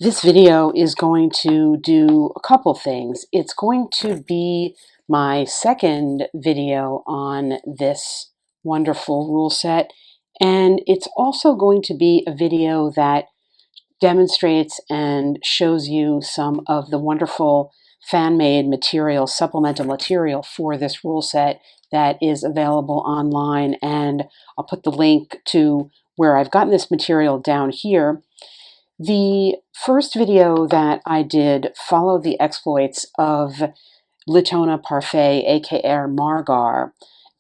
This video is going to do a couple things. It's going to be my second video on this wonderful rule set, and it's also going to be a video that demonstrates and shows you some of the wonderful fan-made material, supplemental material for this rule set that is available online, and I'll put the link to where I've gotten this material down here. The first video that I did followed the exploits of Litona Parfait, aka Margar,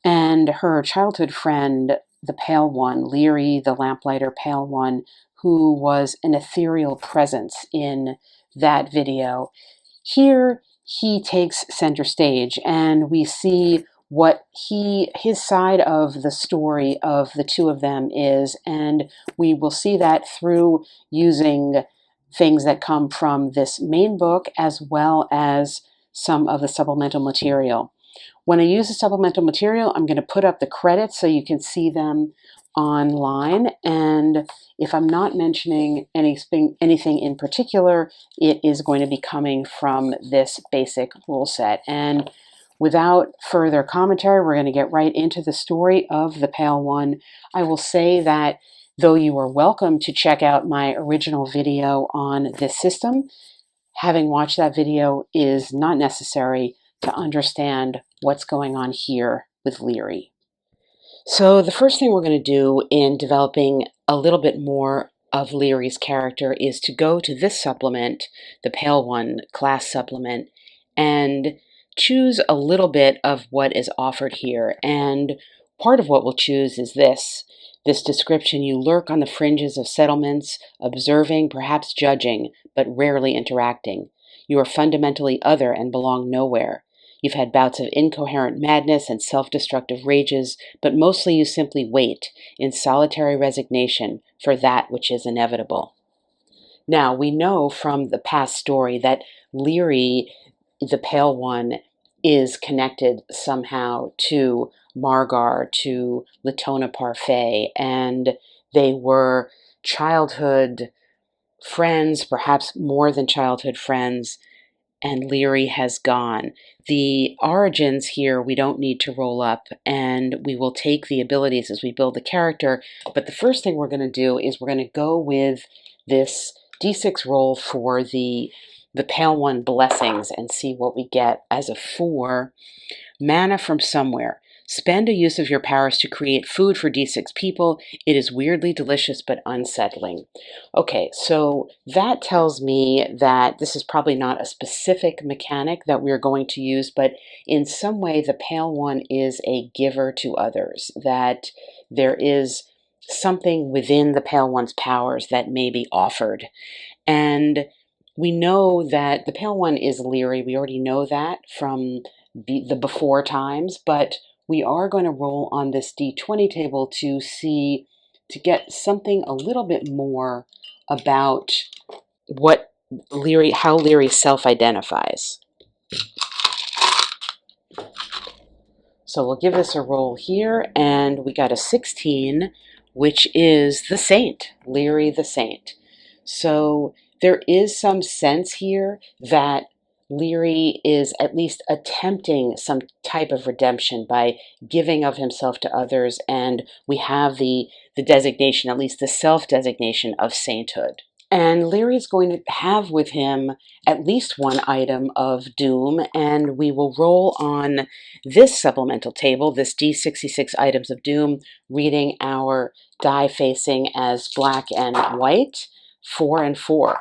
and her childhood friend, the Pale One, Leerie, the Lamplighter Pale One, who was an ethereal presence in that video. Here, he takes center stage, and we see what his side of the story of the two of them is, and we will see that through using things that come from this main book as well as some of the supplemental material. When I use the supplemental material, I'm going to put up the credits so you can see them online, and if I'm not mentioning anything in particular, it is going to be coming from this basic rule set. And without further commentary, we're going to get right into the story of the Pale One. I will say that though you are welcome to check out my original video on this system, having watched that video is not necessary to understand what's going on here with Leerie. So the first thing we're going to do in developing a little bit more of Leerie's character is to go to this supplement, the Pale One class supplement, and choose a little bit of what is offered here. And part of what we'll choose is this description: you lurk on the fringes of settlements, observing, perhaps judging, but rarely interacting. You are fundamentally other and belong nowhere. You've had bouts of incoherent madness and self-destructive rages, but mostly you simply wait, in solitary resignation, for that which is inevitable. Now, we know from the past story that Leerie, the Pale One, is connected somehow to Margar, to Litona Parfait, and they were childhood friends, perhaps more than childhood friends, and Leerie has gone. The origins here we don't need to roll up, and we will take the abilities as we build the character, but the first thing we're going to do is we're going to go with this D6 roll for the Pale One blessings and see what we get. As a 4, mana from somewhere. Spend a use of your powers to create food for D6 people. It is weirdly delicious but unsettling. Okay, so that tells me that this is probably not a specific mechanic that we're going to use, but in some way the Pale One is a giver to others, that there is something within the Pale One's powers that may be offered. And we know that the Pale One is Leerie. We already know that from the before times, but we are going to roll on this D20 table to get something a little bit more about what Leerie, how Leerie self-identifies. So we'll give this a roll here, and we got a 16, which is the Saint, Leerie the Saint. So there is some sense here that Leerie is at least attempting some type of redemption by giving of himself to others, and we have the designation, at least the self-designation of sainthood. And Leerie is going to have with him at least one item of doom, and we will roll on this supplemental table, this D66 items of doom, reading our die facing as black and white, 4 and 4.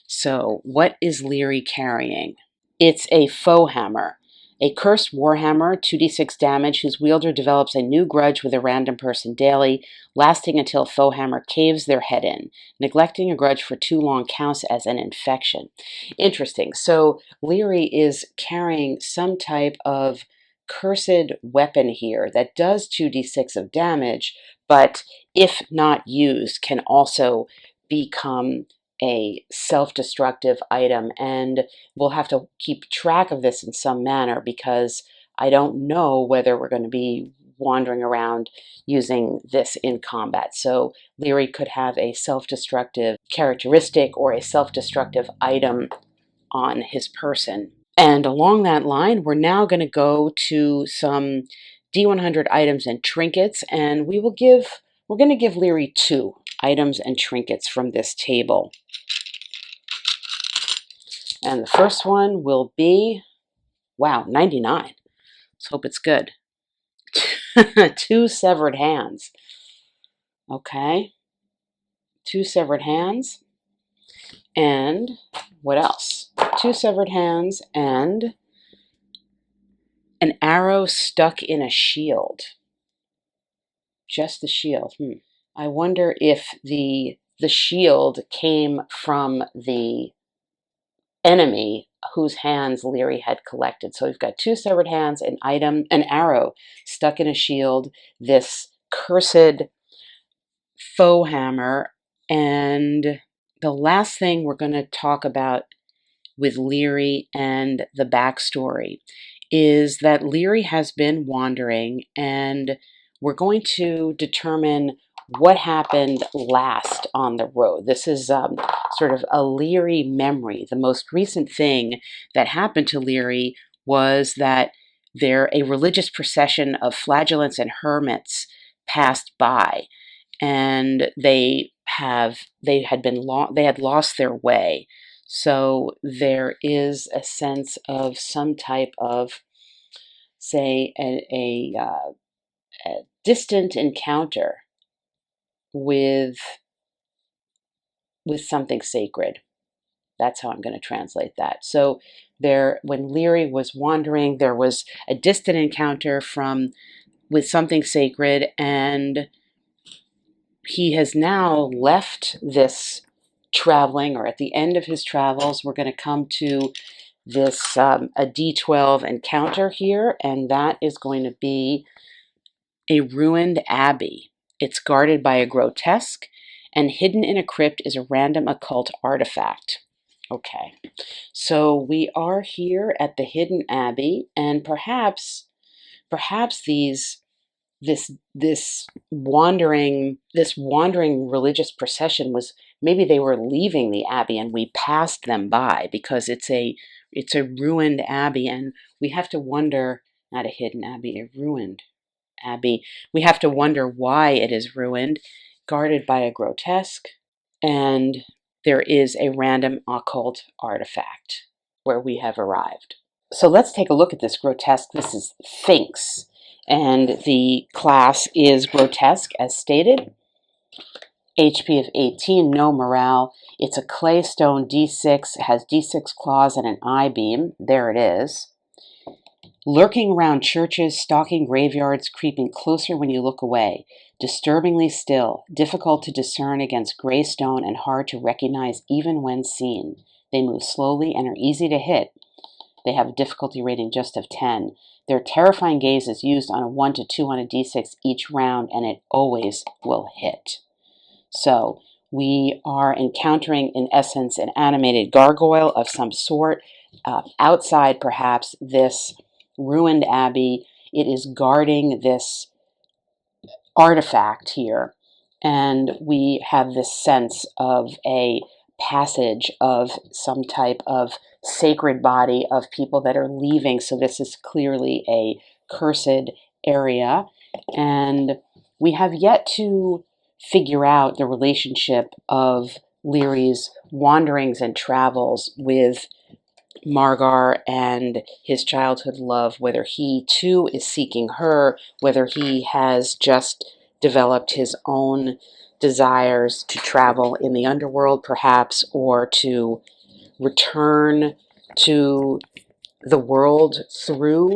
So what is Leerie carrying? It's a foe hammer, a cursed warhammer, 2d6 damage, whose wielder develops a new grudge with a random person daily, lasting until foe hammer caves their head in. Neglecting a grudge for too long counts as an infection. Interesting. So Leerie is carrying some type of cursed weapon here that does 2d6 of damage, but if not used, can also become a self-destructive item, and we'll have to keep track of this in some manner because I don't know whether we're going to be wandering around using this in combat. So Leerie could have a self-destructive characteristic or a self-destructive item on his person. And along that line, we're now going to go to some D100 items and trinkets, and we're going to give Leerie 2 items and trinkets from this table. And the first one will be, wow, 99. Let's hope it's good. 2 severed hands. Okay. 2 severed hands. And what else? 2 severed hands and an arrow stuck in a shield. Just the shield. I wonder if the shield came from the enemy whose hands Leerie had collected. So we've got 2 severed hands, an item, an arrow stuck in a shield, this cursed faux hammer, and the last thing we're going to talk about with Leerie and the backstory is that Leerie has been wandering, and we're going to determine what happened last on the road. This is sort of a Leerie memory. The most recent thing that happened to Leerie was that a religious procession of flagellants and hermits passed by, and they had lost their way. So there is a sense of some type of, say, a distant encounter with something sacred. That's how I'm going to translate that. So when Leerie was wandering, there was a distant encounter with something sacred, and he has now left this traveling, or at the end of his travels, we're going to come to this a D12 encounter here, and that is going to be a ruined abbey. It's guarded by a grotesque, and hidden in a crypt is a random occult artifact. Okay, so we are here at the hidden abbey, and perhaps this wandering religious procession was, maybe they were leaving the abbey and we passed them by, because it's a ruined abbey, and we have to wonder, not a hidden abbey, a ruined abbey. We have to wonder why it is ruined, guarded by a grotesque, and there is a random occult artifact where we have arrived. So let's take a look at this grotesque. This is Thinx, and the class is Grotesque, as stated. HP of 18, no morale. It's a clay stone D6, has D6 claws and an I-beam. There it is. Lurking around churches, stalking graveyards, creeping closer when you look away. Disturbingly still, difficult to discern against gray stone and hard to recognize even when seen. They move slowly and are easy to hit. They have a difficulty rating just of 10. Their terrifying gaze is used on a 1 to 2 on a D6 each round, and it always will hit. So we are encountering, in essence, an animated gargoyle of some sort. Outside, perhaps, this ruined abbey. It is guarding this artifact here, and we have this sense of a passage of some type of sacred body of people that are leaving. So this is clearly a cursed area, and we have yet to figure out the relationship of Leerie's wanderings and travels with Margar and his childhood love, whether he too is seeking her, whether he has just developed his own desires to travel in the underworld perhaps, or to return to the world through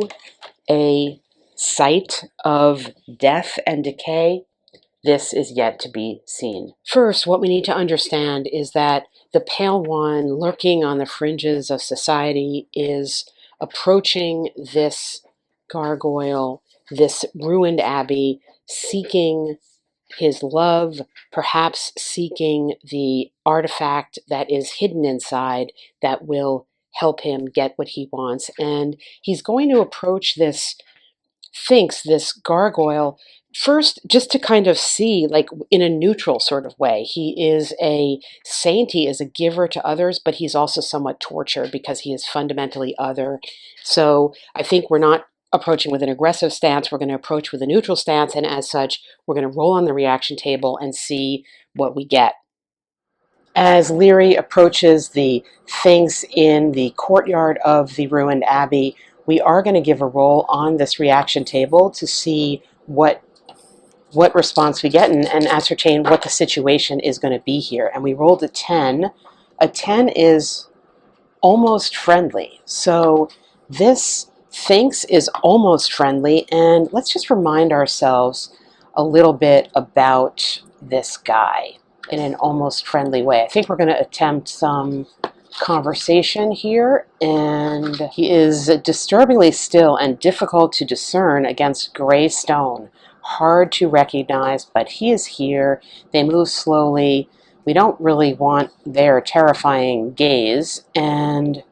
a site of death and decay. This is yet to be seen. First, what we need to understand is that the Pale One, lurking on the fringes of society, is approaching this gargoyle, this ruined abbey, seeking his love, perhaps seeking the artifact that is hidden inside that will help him get what he wants. And he's going to approach this Thinx, this gargoyle, first, just to kind of see, like in a neutral sort of way, he is a saint, he is a giver to others, but he's also somewhat tortured because he is fundamentally other. So I think we're not approaching with an aggressive stance, we're going to approach with a neutral stance, and as such, we're going to roll on the reaction table and see what we get. As Leerie approaches the things in the courtyard of the ruined abbey, we are going to give a roll on this reaction table to see what response we get and ascertain what the situation is going to be here. And we rolled a 10. A 10 is almost friendly. So this Thinx is almost friendly, and let's just remind ourselves a little bit about this guy in an almost friendly way. I think we're going to attempt some conversation here, and he is disturbingly still and difficult to discern against gray stone. Hard to recognize, but he is here. They move slowly. We don't really want their terrifying gaze, and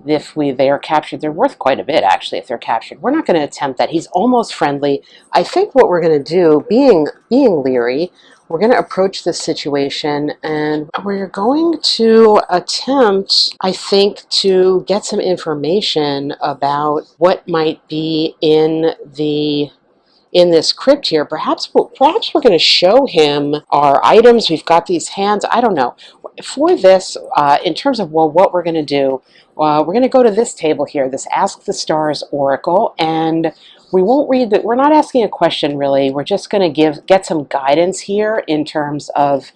if they are captured, they're worth quite a bit, actually, if they're captured. We're not going to attempt that. He's almost friendly. I think what we're going to do, being Leerie, we're going to approach this situation, and we're going to attempt, I think, to get some information about what might be in this crypt here. Perhaps we're going to show him our items. We've got these hands. I don't know. For this, in terms of, well, what we're going to do, we're going to go to this table here, this Ask the Stars Oracle, and we won't read that. We're not asking a question, really. We're just going to get some guidance here in terms of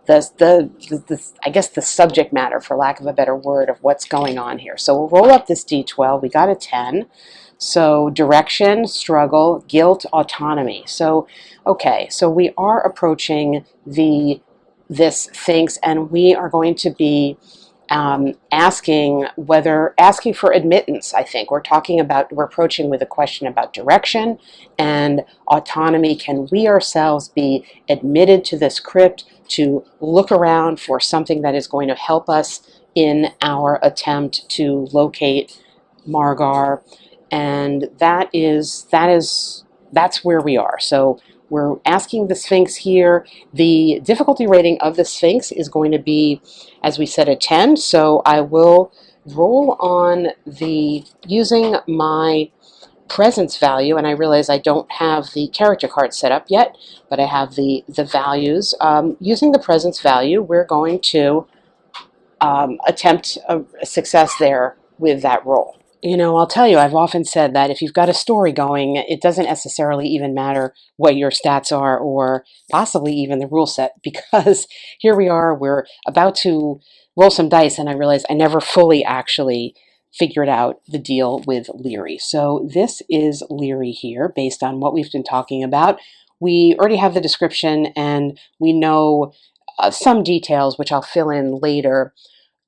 I guess the subject matter, for lack of a better word, of what's going on here. So we'll roll up this D12. We got a 10. So direction, struggle, guilt, autonomy. So, okay, so we are approaching this Thinx, and we are going to be asking for admittance. I think we're approaching with a question about direction and autonomy. Can we ourselves be admitted to this crypt to look around for something that is going to help us in our attempt to locate Margar? And that's where we are. So we're asking the Sphinx here. The difficulty rating of the Sphinx is going to be, as we said, a 10. So I will roll on using my presence value, and I realize I don't have the character card set up yet, but I have the values. Using the presence value, we're going to attempt a success there with that roll. You know, I'll tell you, I've often said that if you've got a story going, it doesn't necessarily even matter what your stats are or possibly even the rule set, because here we are, we're about to roll some dice, and I realize I never fully actually figured out the deal with Leerie. So this is Leerie here, based on what we've been talking about. We already have the description, and we know some details, which I'll fill in later,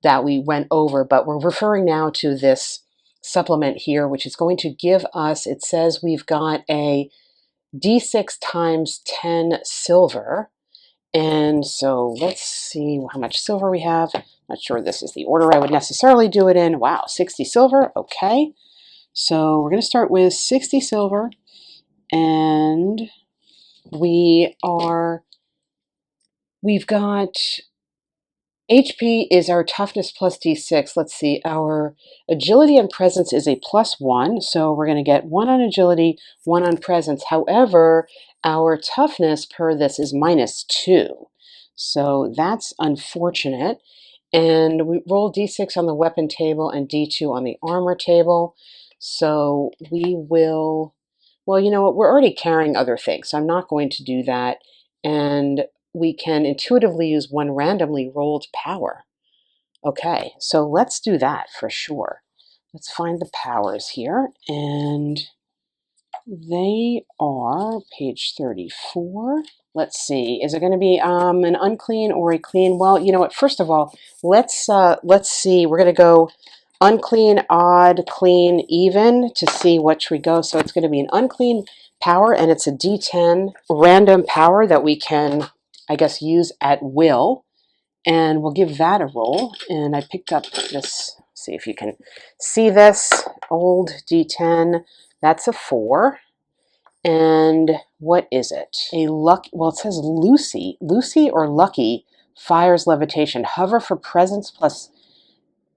that we went over, but we're referring now to this supplement here, which is going to give us, it says we've got a D6 times 10 silver. And so let's see how much silver we have. Not sure this is the order I would necessarily do it in. Wow, 60 silver. Okay. So we're going to start with 60 silver, and we've got HP is our toughness plus D6. Let's see, our agility and presence is a +1, so we're going to get 1 on agility, 1 on presence. However, our toughness per this is -2, so that's unfortunate. And we roll D6 on the weapon table and D2 on the armor table. So we will, well, you know what, we're already carrying other things, so I'm not going to do that. And we can intuitively use one randomly rolled power. Okay, so let's do that for sure. Let's find the powers here, and they are page 34. Let's see, is it going to be an unclean or a clean? Well, you know what, first of all, let's see, we're going to go unclean, odd, clean, even to see which we go. So it's going to be an unclean power, and it's a D10 random power that we can, I guess, use at will, and we'll give that a roll. And I picked up this, see if you can see this, old D10, that's a 4. And what is it? A luck. Well, it says Lucy. Lucy or Lucky fires levitation. Hover for presence plus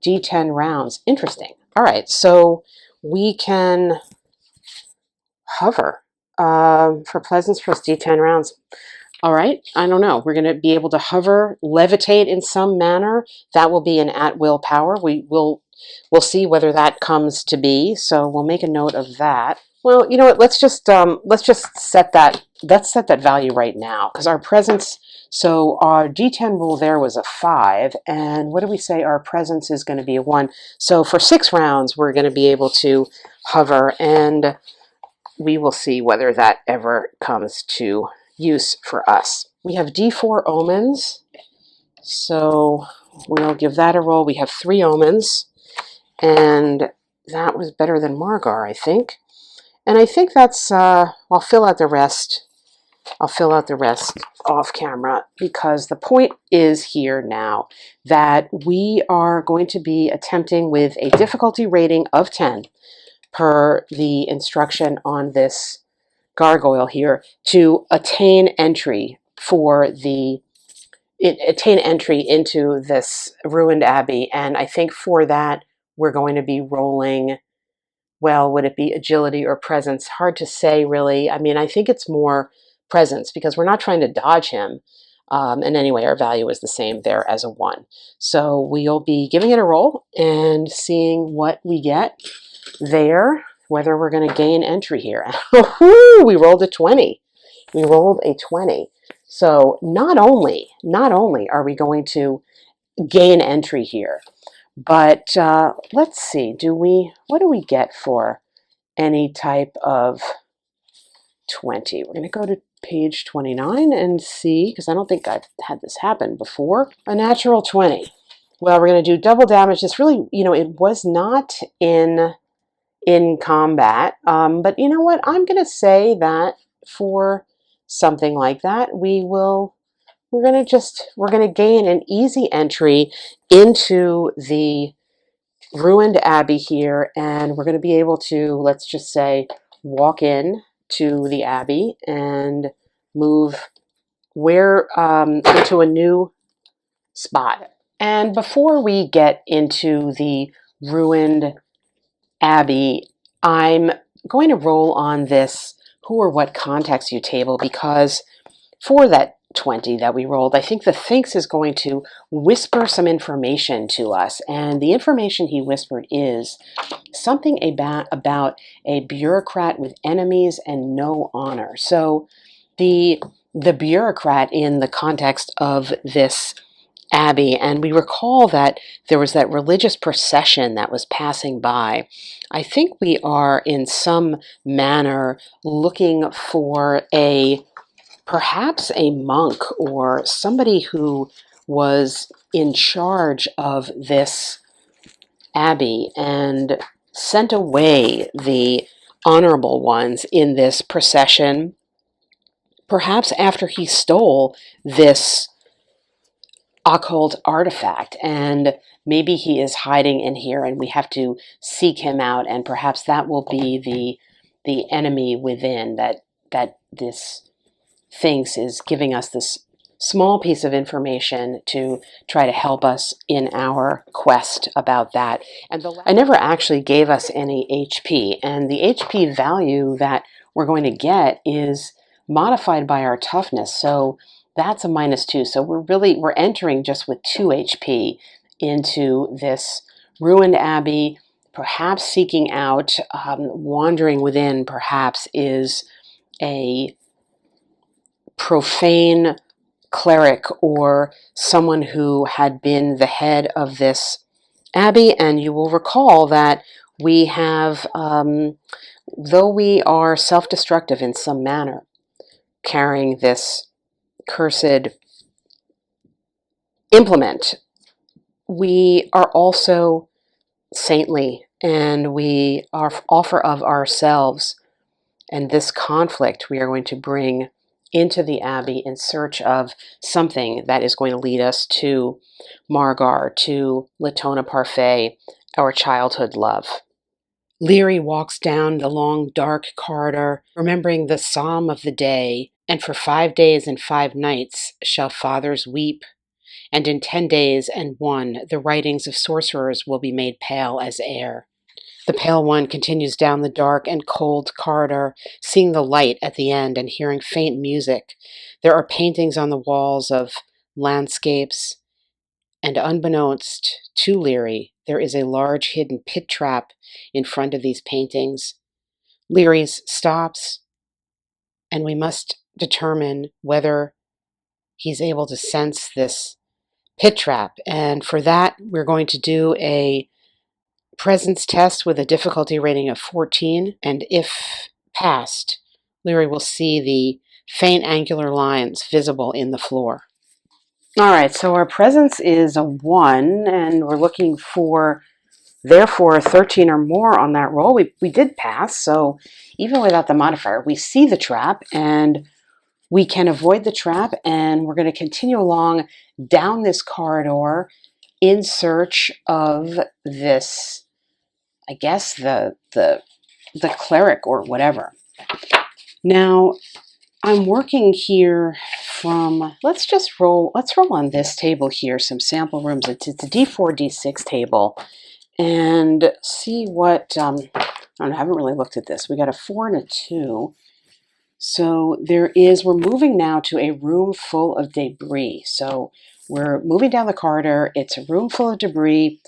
D10 rounds. Interesting. All right, so we can hover for presence plus D10 rounds. All right, I don't know. We're going to be able to hover, levitate in some manner. That will be an at-will power. We'll see whether that comes to be. So we'll make a note of that. Well, you know what? Let's just set that. Let's set that value right now because our presence. So our D10 rule there was a 5, and what do we say? Our presence is going to be a 1. So for 6 rounds, we're going to be able to hover, and we will see whether that ever comes to use for us. We have D4 omens, so we'll give that a roll. We have 3 omens, and that was better than Margar, I think. And I think that's, I'll fill out the rest. I'll fill out the rest off camera because the point is here now that we are going to be attempting with a difficulty rating of 10 per the instruction on this gargoyle here to attain entry into this ruined abbey. And I think for that we're going to be rolling, well, would it be agility or presence? Hard to say, really. I mean, I think it's more presence because we're not trying to dodge him. And anyway, our value is the same there as a 1. So we'll be giving it a roll and seeing what we get there, whether we're going to gain entry here. We rolled a 20. We rolled a 20. So not only are we going to gain entry here, but let's see, what do we get for any type of 20? We're going to go to page 29 and see, because I don't think I've had this happen before. A natural 20. Well, we're going to do double damage. It's really, it was not in combat, but you know what? I'm going to say that for something like that, we're going to gain an easy entry into the ruined abbey here, and we're going to be able to, let's just say, walk in to the abbey and move into a new spot. And before we get into the ruined abbey, I'm going to roll on this who or what contacts you table because for that 20 that we rolled, I think the Thinx is going to whisper some information to us. And the information he whispered is something about a bureaucrat with enemies and no honor. So the bureaucrat in the context of this abbey, and we recall that there was that religious procession that was passing by. I think we are in some manner looking for perhaps a monk or somebody who was in charge of this abbey and sent away the honorable ones in this procession, perhaps after he stole this occult artifact, and maybe he is hiding in here and we have to seek him out, and perhaps that will be the enemy within that this Thinx is giving us this small piece of information to try to help us in our quest about that. And I never actually gave us any HP, and the HP value that we're going to get is modified by our toughness, so that's a -2. So we're entering just with 2 HP into this ruined abbey, perhaps seeking out, wandering within perhaps is a profane cleric or someone who had been the head of this abbey. And you will recall that we have, though we are self-destructive in some manner, carrying this cursed implement, we are also saintly, and we offer of ourselves, and this conflict we are going to bring into the abbey in search of something that is going to lead us to Margar, to Latona Parfait, our childhood love. Leerie walks down the long, dark corridor, remembering the psalm of the day. And for 5 days and 5 nights shall fathers weep, and in 10 days and 1 the writings of sorcerers will be made pale as air. The pale one continues down the dark and cold corridor, seeing the light at the end and hearing faint music. There are paintings on the walls of landscapes, and unbeknownst to Leerie, there is a large hidden pit trap in front of these paintings. Leerie stops, and we must determine whether he's able to sense this pit trap. And for that, we're going to do a presence test with a difficulty rating of 14. And if passed, Leerie will see the faint angular lines visible in the floor. All right, so our presence is a 1, and we're looking for, therefore, 13 or more on that roll. We did pass, so even without the modifier, we see the trap, and we can avoid the trap, and we're going to continue along down this corridor in search of this, I guess, the cleric or whatever. Now, I'm working here from, let's roll on this table here, some sample rooms. It's a D4, D6 table, and see what, I don't know, I haven't really looked at this. We got a 4 and a 2. So we're moving now to a room full of debris. So we're moving down the corridor. It's a room full of debris,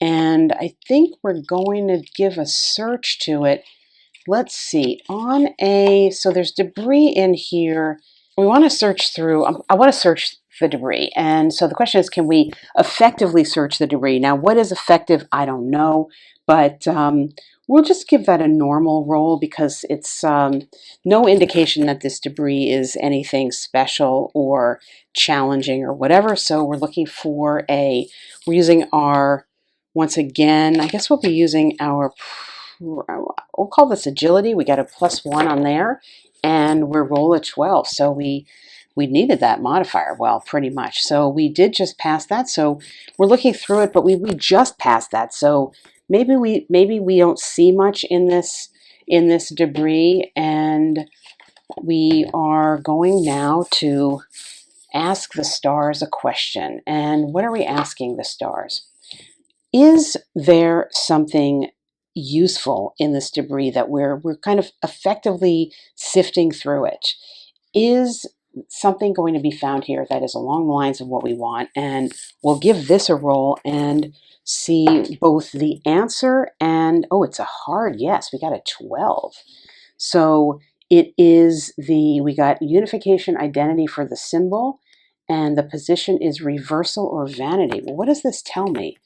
and I think we're going to give a search to it. Let's see, so there's debris in here. We want to search through, I want to search the debris. And so the question is, can we effectively search the debris? Now, what is effective? I don't know, but we'll just give that a normal roll because it's no indication that this debris is anything special or challenging or whatever. So we're looking for we're using our, once again, I guess we'll be using our, we'll call this agility. We got a +1 on there, and we're roll a 12. So we needed that modifier, well, pretty much. So we did just pass that. So we're looking through it, but we just passed that. So maybe we don't see much in this debris, and we are going now to ask the stars a question. And what are we asking the stars? Is there something useful in this debris that we're kind of effectively sifting through it? Is something going to be found here that is along the lines of what we want? And we'll give this a roll and see both the answer and, oh, it's a hard yes. We got a 12. So it is we got unification identity for the symbol, and the position is reversal or vanity. Well, what does this tell me?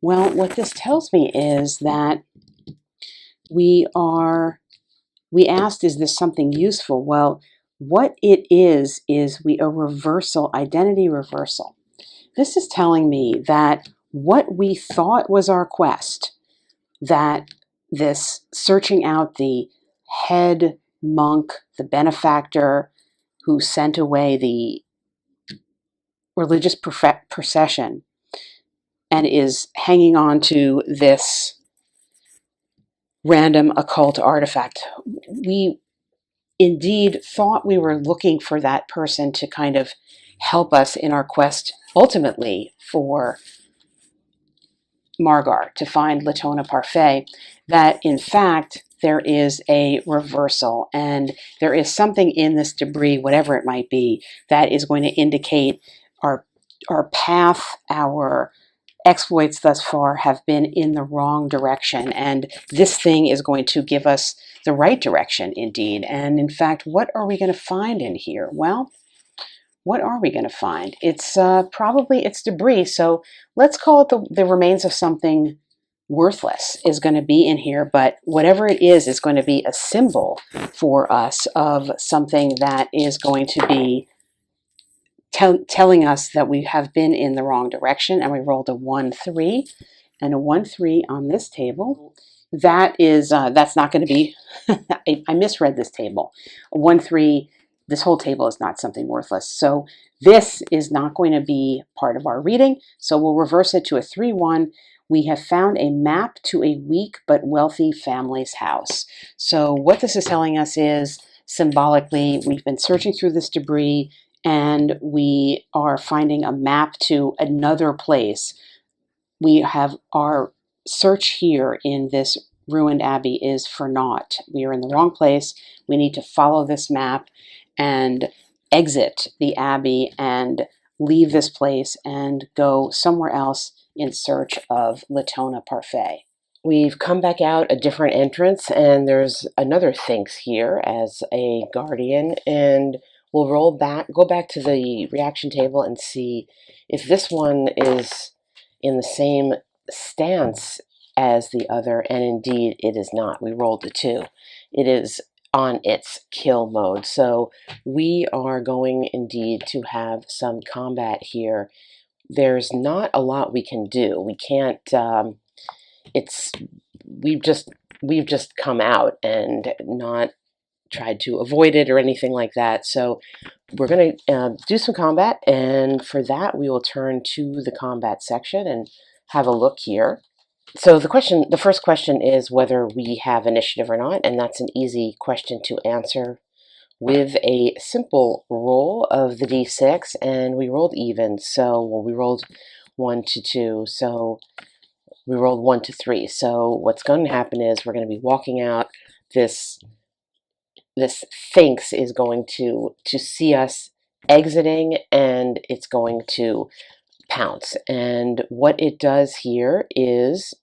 Well, what this tells me is that we asked, is this something useful? Well, what it is a reversal, identity reversal. This is telling me that what we thought was our quest, that this searching out the head monk, the benefactor who sent away the religious procession and is hanging on to this random occult artifact. We indeed thought we were looking for that person to kind of help us in our quest ultimately for Margar, to find Latona Parfait, that in fact there is a reversal, and there is something in this debris, whatever it might be, that is going to indicate our path, our exploits thus far have been in the wrong direction, and this thing is going to give us the right direction indeed. And in fact, what are we going to find in here? Well, what are we going to find? It's probably it's debris, so let's call it the remains of something worthless is going to be in here, but whatever it is going to be a symbol for us of something that is going to be telling us that we have been in the wrong direction. And we rolled a 1-3, and a 1-3 on this table. That is that's not going to be I misread this table. A 1-3, this whole table is not something worthless, so this is not going to be part of our reading, so we'll reverse it to a 3-1. we have found a map to a weak but wealthy family's house. So what this is telling us is, symbolically, we've been searching through this debris and we are finding a map to another place. We have our search here in this ruined abbey is for naught. We are in the wrong place. We need to follow this map and exit the abbey and leave this place and go somewhere else in search of Latona Parfait. We've come back out a different entrance, and there's another Thinx here as a guardian, and we'll go back to the reaction table and see if this one is in the same stance as the other, and indeed it is not. We rolled a 2. It is on its kill mode, so we are going indeed to have some combat here. There's not a lot we can do. We can't it's we've just come out and not tried to avoid it or anything like that. So we're going to do some combat, and for that we will turn to the combat section and have a look here. So the first question is whether we have initiative or not, and that's an easy question to answer with a simple roll of the d6, and we rolled even. So we rolled 1 to 2, so we rolled 1 to 3. So what's going to happen is we're going to be walking out. This Sphinx is going to see us exiting, and it's going to pounce. And what it does here is,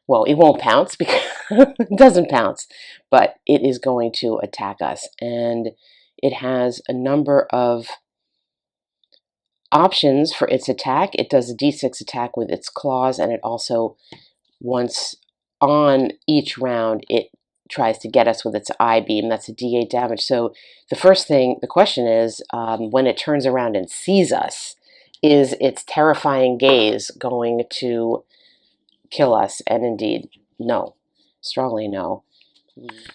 well, it won't pounce because it doesn't pounce, but it is going to attack us. And it has a number of options for its attack. It does a d6 attack with its claws, and it also, once on each round, it tries to get us with its eye beam. That's a d8 damage. So the question is, when it turns around and sees us, is its terrifying gaze going to kill us? And indeed, no. Strongly no.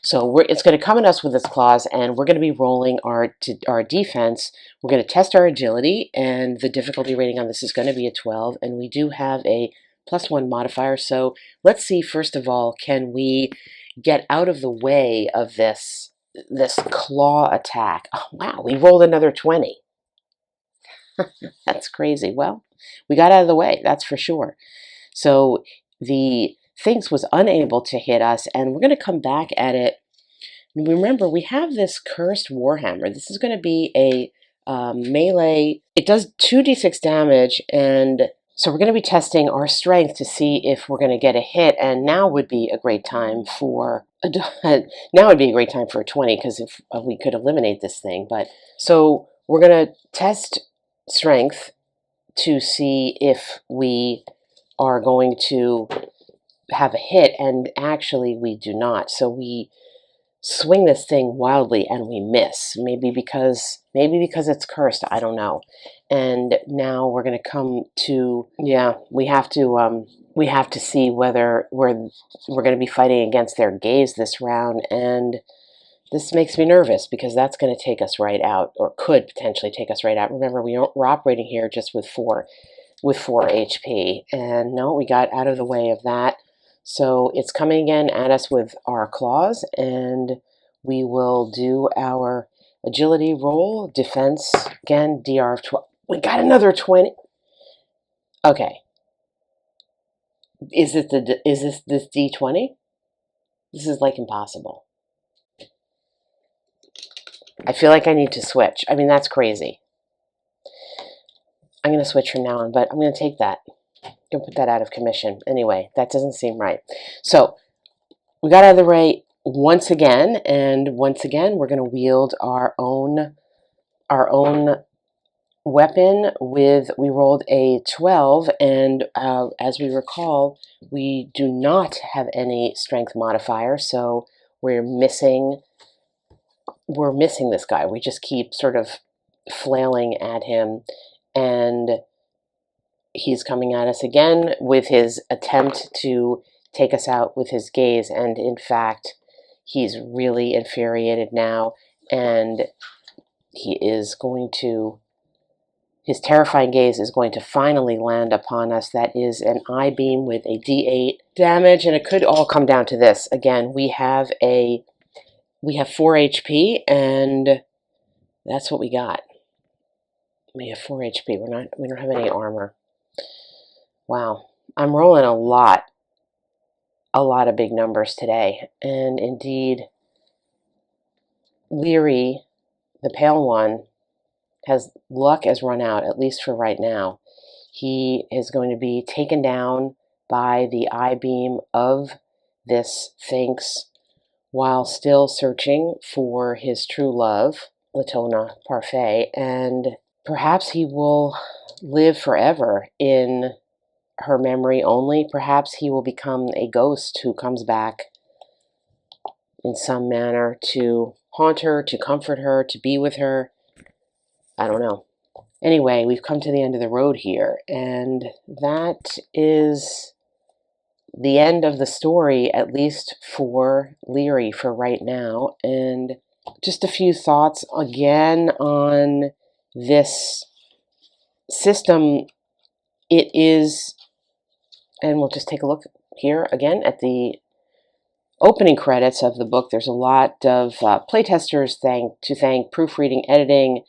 So it's going to come at us with its claws, and we're going to be rolling our defense. We're going to test our agility, and the difficulty rating on this is going to be a 12, and we do have a +1 modifier. So let's see, first of all, can we get out of the way of this claw attack? Oh, wow, we rolled another 20. That's crazy. Well, we got out of the way, that's for sure. So the Thinx was unable to hit us, and we're going to come back at it. Remember, we have this cursed warhammer. This is going to be a melee. It does 2d6 damage, and so we're going to be testing our strength to see if we're going to get a hit. And now would be a great time for a 20, because if we could eliminate this thing. But so we're going to test strength to see if we are going to have a hit, and actually we do not. So we swing this thing wildly and we miss. Maybe because it's cursed, I don't know. And now we're going to come to, we have to see whether we're going to be fighting against their gaze this round, and this makes me nervous because that's going to take us right out, or could potentially take us right out. Remember, we're operating here just with 4 HP, and no, we got out of the way of that. So it's coming again at us with our claws, and we will do our agility roll, defense, again, DR of 12. We got another 20. Okay. Is this D20? This is like impossible. I feel like I need to switch. I mean, that's crazy. I'm going to switch from now on, but I'm going to take that. Don't put that out of commission. Anyway, that doesn't seem right. So we got out of the way once again, and once again we're going to wield our own weapon. We rolled a 12, and as we recall, we do not have any strength modifier, so we're missing this guy. We just keep sort of flailing at him, and he's coming at us again with his attempt to take us out with his gaze, and in fact, he's really infuriated now, and he is going to his terrifying gaze is going to finally land upon us. That is an eye beam with a D8 damage, and it could all come down to this. Again, we have 4 HP, and that's what we got. We have 4 HP. We don't have any armor. Wow, I'm rolling a lot of big numbers today, and indeed, Leerie, the pale one, luck has run out, at least for right now. He is going to be taken down by the eye beam of this Thinx while still searching for his true love, Latona Parfait, and perhaps he will live forever in her memory only. Perhaps he will become a ghost who comes back in some manner to haunt her, to comfort her, to be with her. I don't know. Anyway, we've come to the end of the road here, and that is the end of the story, at least for Leerie for right now. And just a few thoughts again on this system. It is, and we'll just take a look here again at the opening credits of the book. There's a lot of playtesters to thank, proofreading, editing.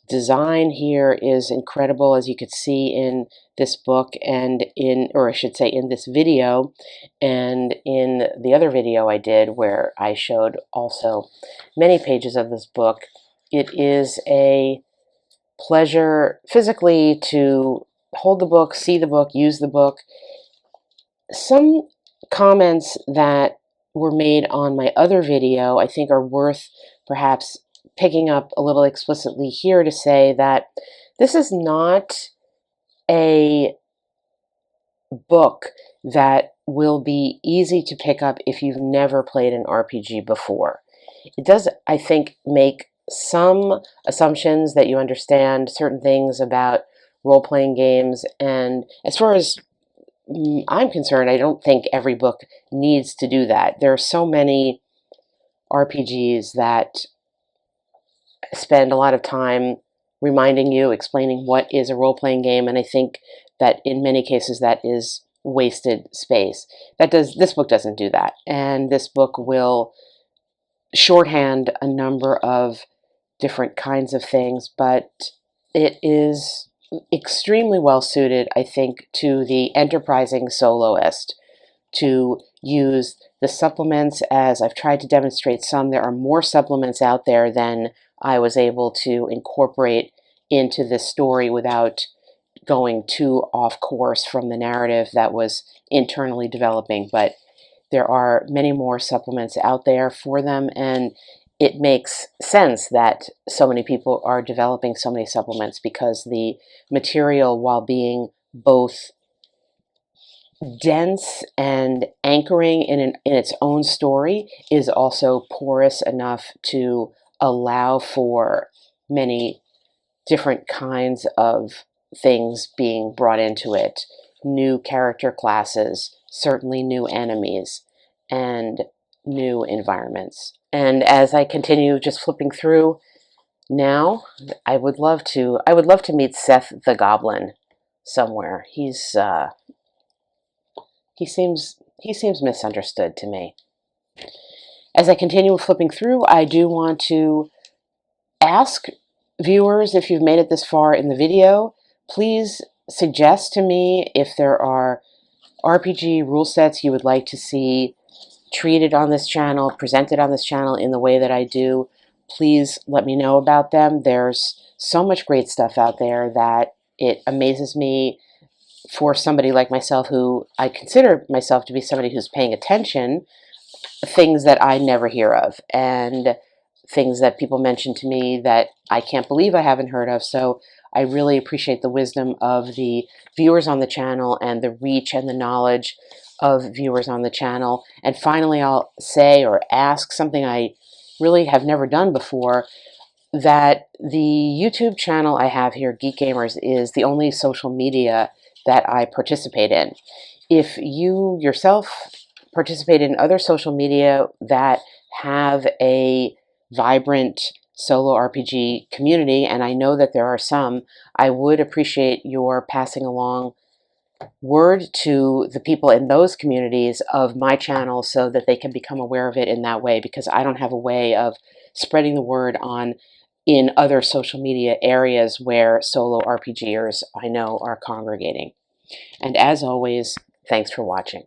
Design here is incredible, as you could see in this book and in this video, and in the other video I did where I showed also many pages of this book. It is a pleasure physically to hold the book, see the book, use the book. Some comments that were made on my other video I think are worth perhaps picking up a little explicitly here, to say that this is not a book that will be easy to pick up if you've never played an RPG before. It does, I think, make some assumptions that you understand certain things about role-playing games, and as far as I'm concerned, I don't think every book needs to do that. There are so many RPGs that spend a lot of time reminding you, explaining what is a role-playing game, and I think that in many cases that is wasted space. This book doesn't do that, and this book will shorthand a number of different kinds of things, but it is extremely well suited, I think, to the enterprising soloist to use the supplements. As I've tried to demonstrate there are more supplements out there than I was able to incorporate into this story without going too off course from the narrative that was internally developing. But there are many more supplements out there for them, and it makes sense that so many people are developing so many supplements, because the material, while being both dense and anchoring in its own story, is also porous enough to allow for many different kinds of things being brought into it. New character classes, certainly new enemies, and new environments. And as I continue just flipping through now, I would love to meet Seth the Goblin somewhere. He seems misunderstood to me. As I continue flipping through, I do want to ask viewers, if you've made it this far in the video, please suggest to me if there are RPG rule sets you would like to see treated on this channel, presented on this channel in the way that I do. Please let me know about them. There's so much great stuff out there that it amazes me, for somebody like myself, who I consider myself to be somebody who's paying attention, things that I never hear of, and things that people mention to me that I can't believe I haven't heard of. So I really appreciate the wisdom of the viewers on the channel and the reach and the knowledge of viewers on the channel. And finally, I'll say or ask something I really have never done before, that the YouTube channel I have here, Geek Gamers, is the only social media that I participate in. If you yourself participate in other social media that have a vibrant solo RPG community, and I know that there are some, I would appreciate your passing along word to the people in those communities of my channel so that they can become aware of it in that way, because I don't have a way of spreading the word on in other social media areas where solo RPGers I know are congregating. And as always, thanks for watching.